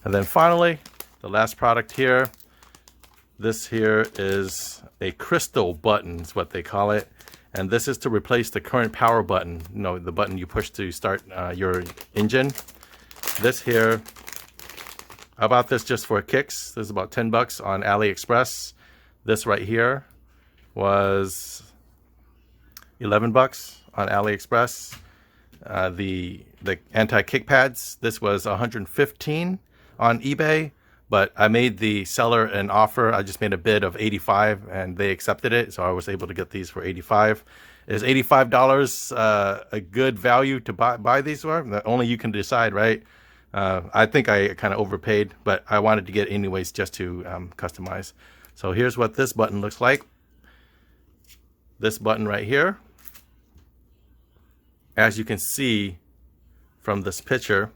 And then finally, the last product here. This here is a crystal button, is what they call it. And this is to replace the current power button, you know, the button you push to start your engine. This here, I bought this just for kicks. This is about 10 bucks on AliExpress. This right here was 11 bucks on AliExpress. The anti-kick pads, this was 115 on eBay, but I made the seller an offer. I just made a bid of 85 and they accepted it, so I was able to get these for 85. Is $85 a good value to buy these for? Only you can decide, right? I think I kind of overpaid, but I wanted to get anyways just to customize. So here's what this button looks like. This button right here. As you can see from this picture,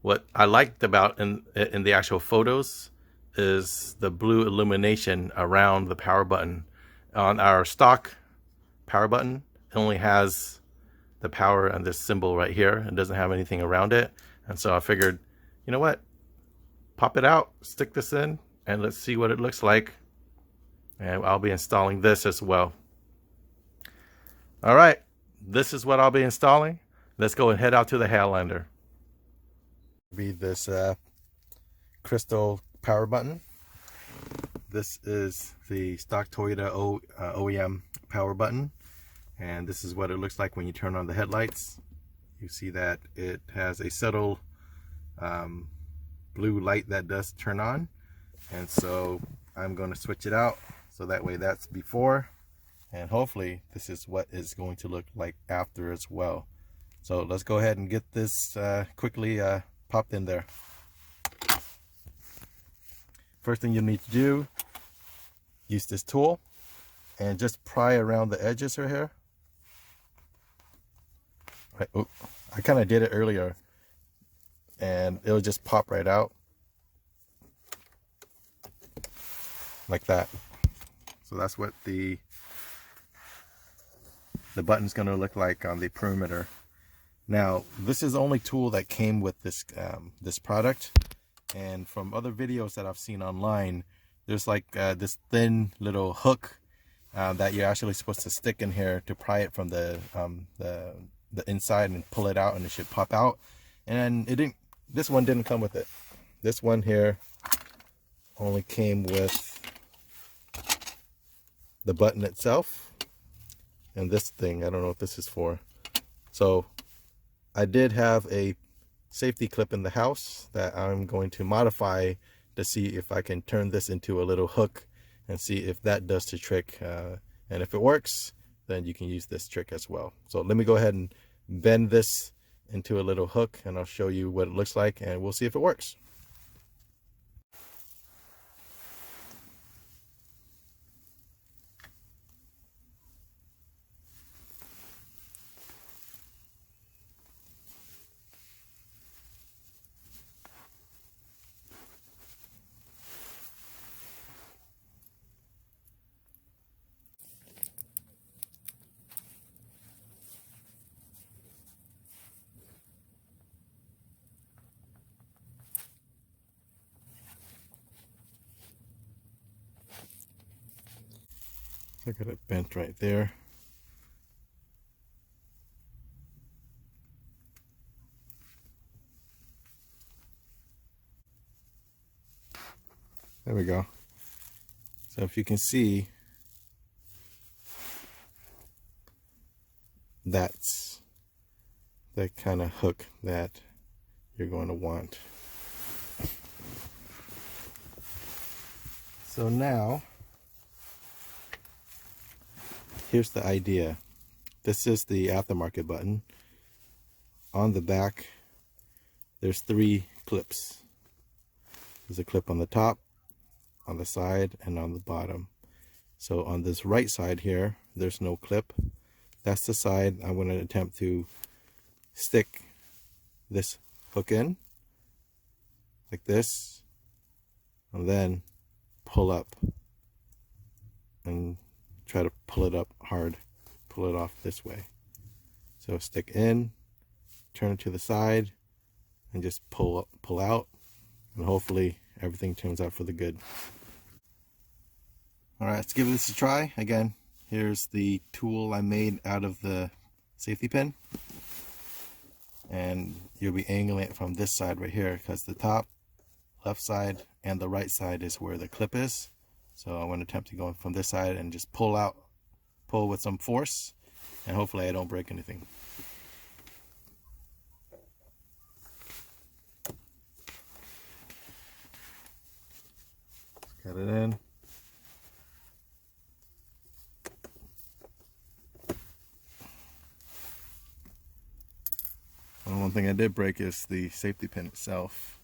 what I liked about in the actual photos is the blue illumination around the power button. On our stock power button, it only has the power and this symbol right here. It doesn't have anything around it. And so I figured, you know what? Pop it out, stick this in, and let's see what it looks like. And I'll be installing this as well. All right, this is what I'll be installing. Let's go and head out to the Highlander. Be this crystal power button. This is the stock Toyota OEM power button, and this is what it looks like when you turn on the headlights. You see that it has a subtle blue light that does turn on, and so I'm going to switch it out so that way that's before, and hopefully this is what it's going to look like after as well. So let's go ahead and get this quickly popped in there. First thing you need to do, use this tool and just pry around the edges right here. Right, oh, I kind of did it earlier and it'll just pop right out like that. So that's what the button's going to look like on the perimeter. Now, this is the only tool that came with this this product, and from other videos that I've seen online, there's like this thin little hook that you're actually supposed to stick in here to pry it from the inside and pull it out, and it should pop out. And it didn't. This one didn't come with it. This one here only came with the button itself and this thing. I don't know what this is for. So I did have a safety clip in the house that I'm going to modify to see if I can turn this into a little hook and see if that does the trick. And if it works, then you can use this trick as well. So let me go ahead and bend this into a little hook and I'll show you what it looks like and we'll see if it works. Look at it bent right there. There we go. So if you can see, that's the kind of hook that you're going to want. So now, here's the idea. This is the aftermarket button. On the back, there's 3 clips. There's a clip on the top, on the side, and on the bottom. So on this right side here, there's no clip. That's the side I'm going to attempt to stick this hook in, like this, and then pull up and try to pull it up hard, pull it off this way. So stick in, turn it to the side, and just pull out, and hopefully everything turns out for the good. All right, let's give this a try. Again, here's the tool I made out of the safety pin, and you'll be angling it from this side right here, because the top, left side, and the right side is where the clip is. So I'm going to attempt to go from this side and just pull with some force, and hopefully I don't break anything. Got it in. Well, one thing I did break is the safety pin itself.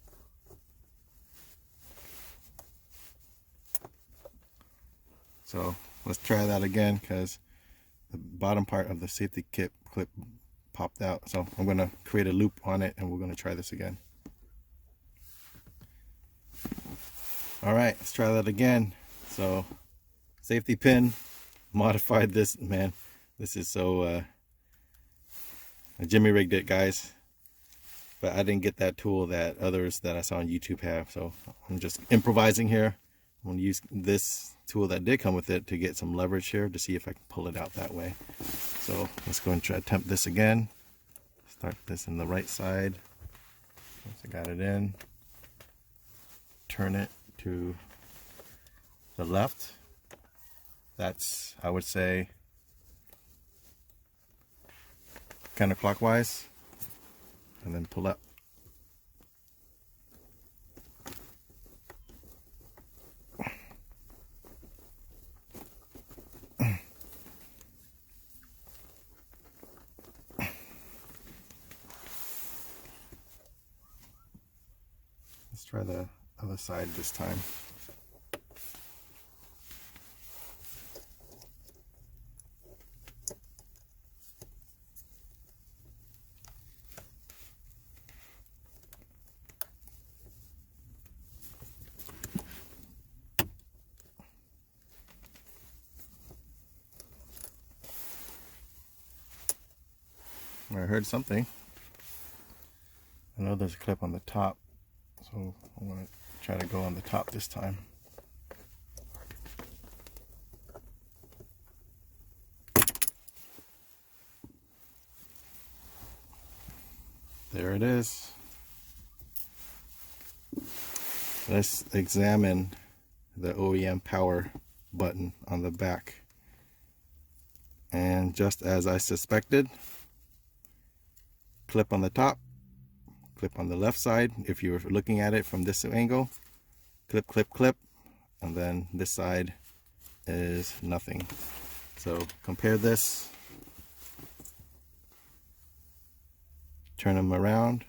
So let's try that again, because the bottom part of the safety clip popped out. So I'm going to create a loop on it, and we're going to try this again. All right, let's try that again. So safety pin, modified this, man. This is so Jimmy rigged it, guys. But I didn't get that tool that others that I saw on YouTube have. So I'm just improvising here. I'm going to use this tool that did come with it to get some leverage here to see if I can pull it out that way. So let's go and try attempt this again. Start this in the right side. Once I got it in, turn it to the left. That's, I would say, counterclockwise, and then pull up. Let's try the other side this time. I heard something. I know there's a clip on the top, so I'm going to try to go on the top this time. There it is. Let's examine the OEM power button on the back. And just as I suspected, clip on the top, clip on the left side. If you were looking at it from this angle, clip, clip, clip, and then this side is nothing. So compare this, turn them around,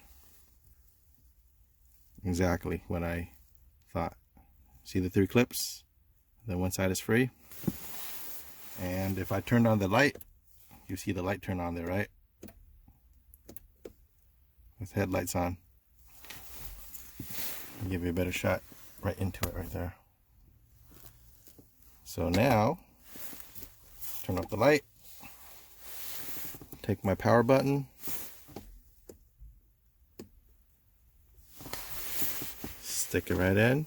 exactly what I thought. See the three clips? Then one side is free. And if I turned on the light, you see the light turn on there, right? With headlights on. I'll give you a better shot right into it right there. So now, turn off the light, take my power button, stick it right in.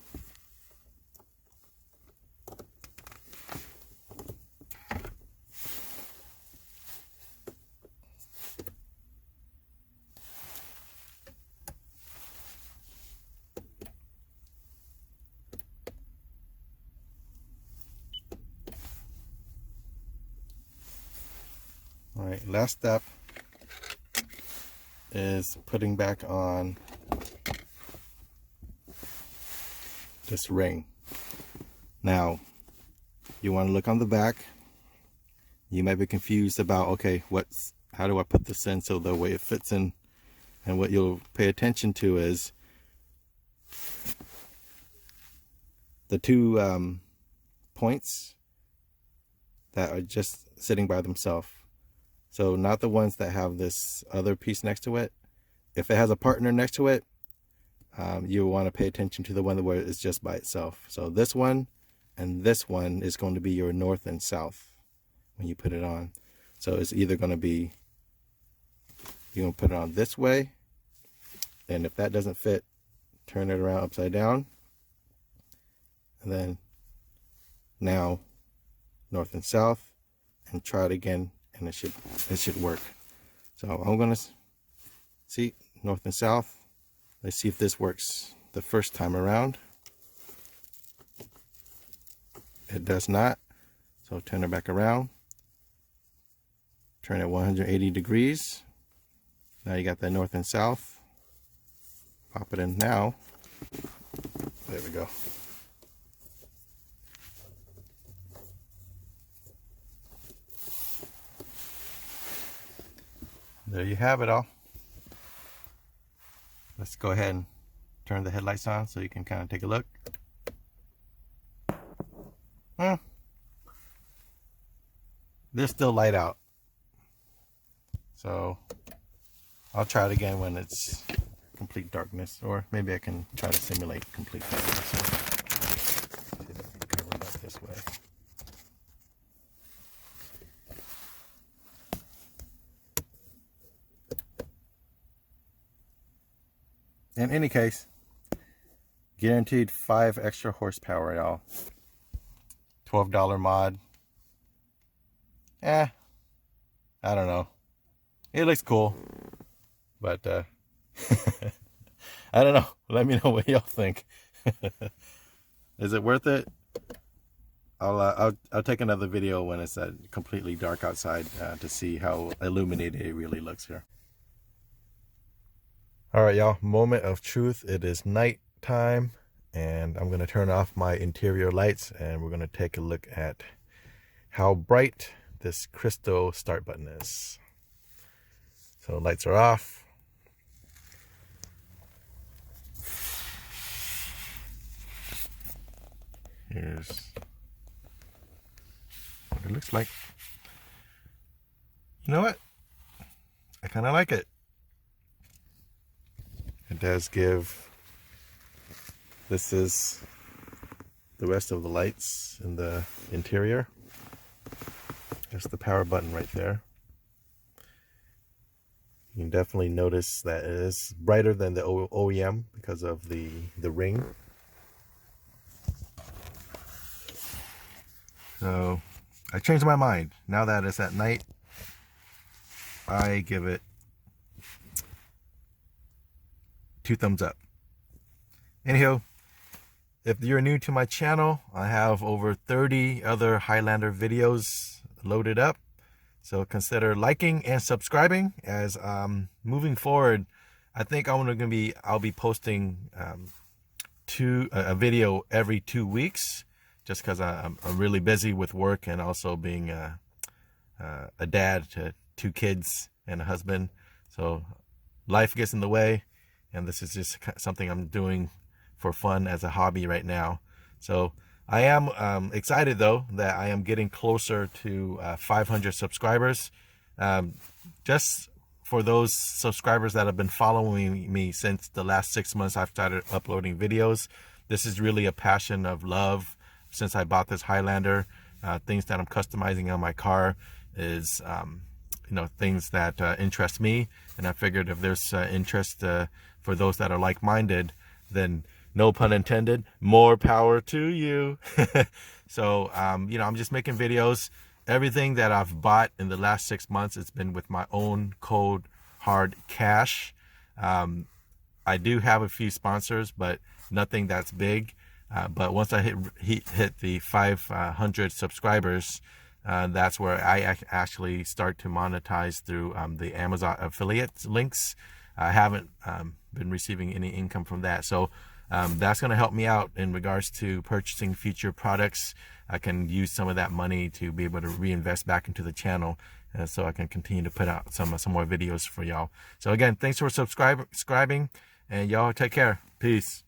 All right, last step is putting back on this ring. Now, you want to look on the back. You might be confused about, okay, how do I put this in so the way it fits in? And what you'll pay attention to is the two points that are just sitting by themselves. So not the ones that have this other piece next to it. If it has a partner next to it, you want to pay attention to the one where it's just by itself. So this one and this one is going to be your north and south when you put it on. So it's either going to be, you're going to put it on this way, And if that doesn't fit, turn it around upside down. And then now north and south, and try it again, and it should work. So I'm gonna see north and south. Let's see if this works the first time around. It does not. So turn it back around. Turn it 180 degrees. Now you got that north and south. Pop it in now. There we go. There you have it all. Let's go ahead and turn the headlights on so you can kind of take a look. They're still light out. So I'll try it again when it's complete darkness, or maybe I can try to simulate complete darkness. So, see if I can cover that this way. In any case, guaranteed 5 extra horsepower, y'all. $12 mod. I don't know. It looks cool, but I don't know. Let me know what y'all think. Is it worth it? I'll take another video when it's completely dark outside to see how illuminated it really looks here. All right, y'all, moment of truth. It is night time, and I'm going to turn off my interior lights, and we're going to take a look at how bright this crystal start button is. So lights are off. Here's what it looks like. You know what? I kind of like it. It does give, this is the rest of the lights in the interior. There's the power button right there. You can definitely notice that it is brighter than the OEM because of the ring. So I changed my mind. Now that it's at night, I give it 2 thumbs up. Anyhow, if you're new to my channel, I have over 30 other Highlander videos loaded up. So consider liking and subscribing, as moving forward, I think I'll be posting a video every 2 weeks, just because I'm really busy with work and also being a dad to 2 kids and a husband. So life gets in the way, and this is just something I'm doing for fun as a hobby right now. So I am excited, though, that I am getting closer to 500 subscribers. Just for those subscribers that have been following me since the last 6 months I've started uploading videos, this is really a passion of love. Since I bought this Highlander, things that I'm customizing on my car is things that interest me, and I figured if there's interest for those that are like-minded, then no pun intended, more power to you. So I'm just making videos. Everything that I've bought in the last 6 months, it's been with my own cold hard cash. I do have a few sponsors, but nothing that's big. But once I hit the 500 subscribers, that's where I actually start to monetize through the Amazon affiliate links. I haven't been receiving any income from that. So that's going to help me out in regards to purchasing future products. I can use some of that money to be able to reinvest back into the channel, so I can continue to put out some more videos for y'all. So again, thanks for subscribing, and y'all take care. Peace.